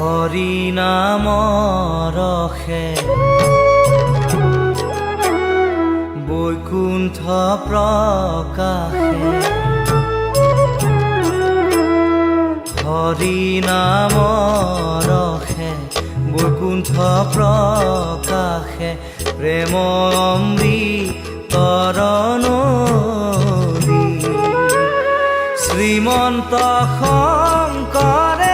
হৰি নামৰ ৰসে বৈকুণ্ঠ প্ৰকাশে হৰি নামৰ ৰসে বৈকুণ্ঠ প্ৰকাশে প্ৰেম অমৃতৰ নদী শ্ৰীমন্ত শংকৰে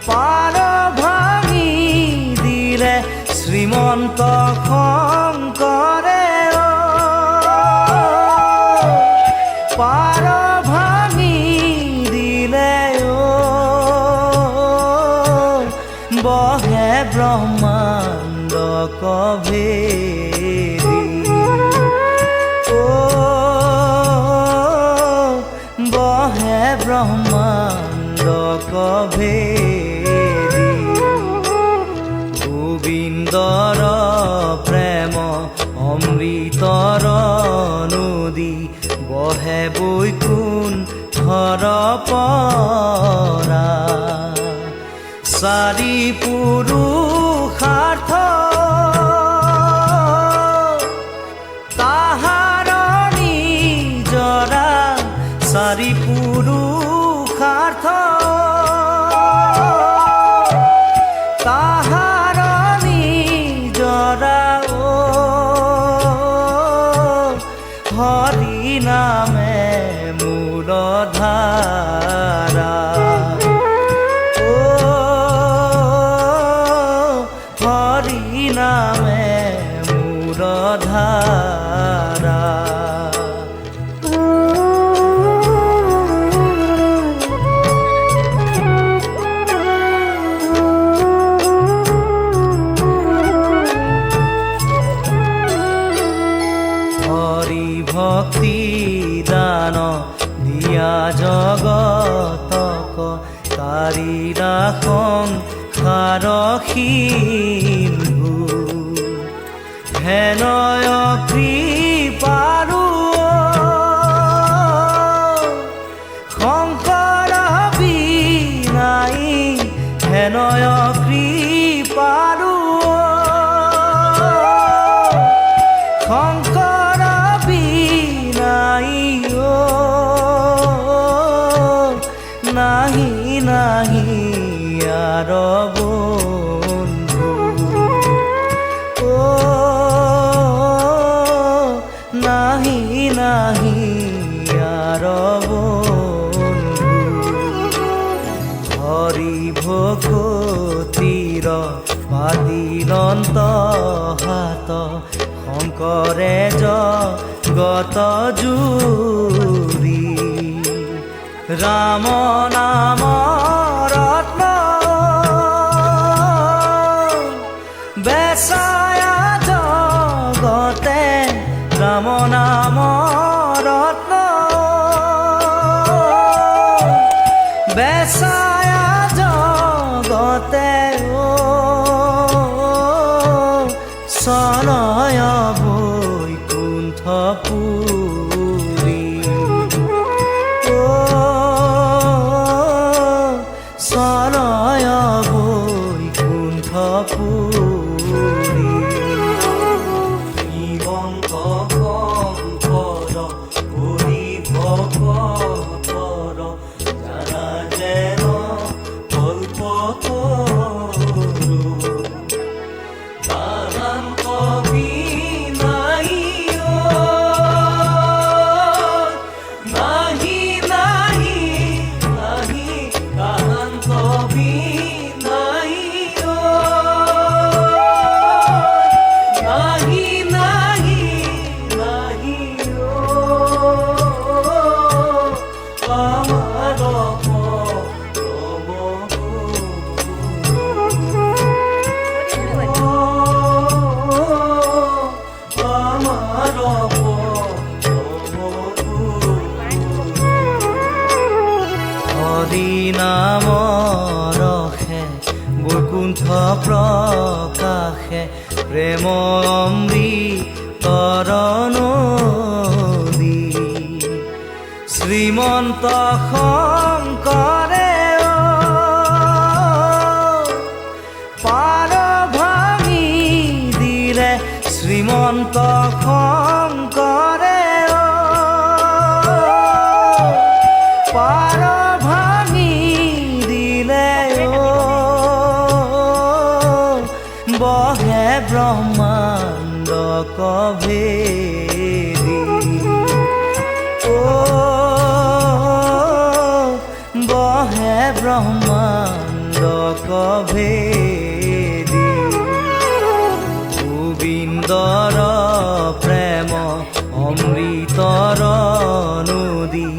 পাৰ ভাঙি দিলে শ্ৰীমন্ত শংকৰে পাৰ ভাঙি দিলে বহে ব্ৰহ্মাণ্ড কভেদি বহে ব্ৰহ্মাণ্ড কভেদি গোবিন্দৰ প্ৰেম অমৃতৰ নদী বহে বৈকুণ্ঠৰ পৰা চাৰি পুৰুষাৰ্থ তাহাৰ নিজৰা চাৰি পুৰুষাৰ্থ তাহাৰ নিজৰা হৰি নামে মূলধাৰা হৰি নামে মূলধাৰা হৰি ভক্তি দান দিয়া জগতক তাৰি ৰাখন সিন্ধু হেনয় কৃপাৰু শংকৰ বিনাই হেনয় কৃপাৰু শংকৰ বিনাই নাহি নাহি আর বন্ধু নাহি নাহি আর বন্ধু হরি ভকতির বাদিলন্ত হাত শংকৰে জগত জুৰি ৰাম নাম ৰত্ন বেচায়া জগতে ৰাম নাম ৰত্ন বেচায়া জগতে চলয় বৈকুণ্ঠপুৰী চলয় বৈকুণ্ঠপুৰী শ্ৰীমন্ত শংকৰ হৰি ভকতৰ যাৰা যেন কল্পতৰু তাহান কবি নাই নাহি নাহি নাহি তাহান কবি নাই নাহি নাহি নাহি আমার হৰি নাম ৰসে বৈকুণ্ঠ প্ৰকাশে প্ৰেম অমৃতৰ নদী শ্ৰীমন্ত শংকৰে বহে ব্ৰহ্মাণ্ড কভেদি বহে ব্ৰহ্মাণ্ড কভেদি গোবিন্দৰ প্ৰেম অমৃতৰ নদী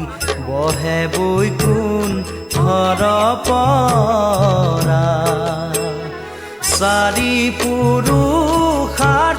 বহে বৈকুণ্ঠৰ পৰা চাৰি পুৰুষাৰ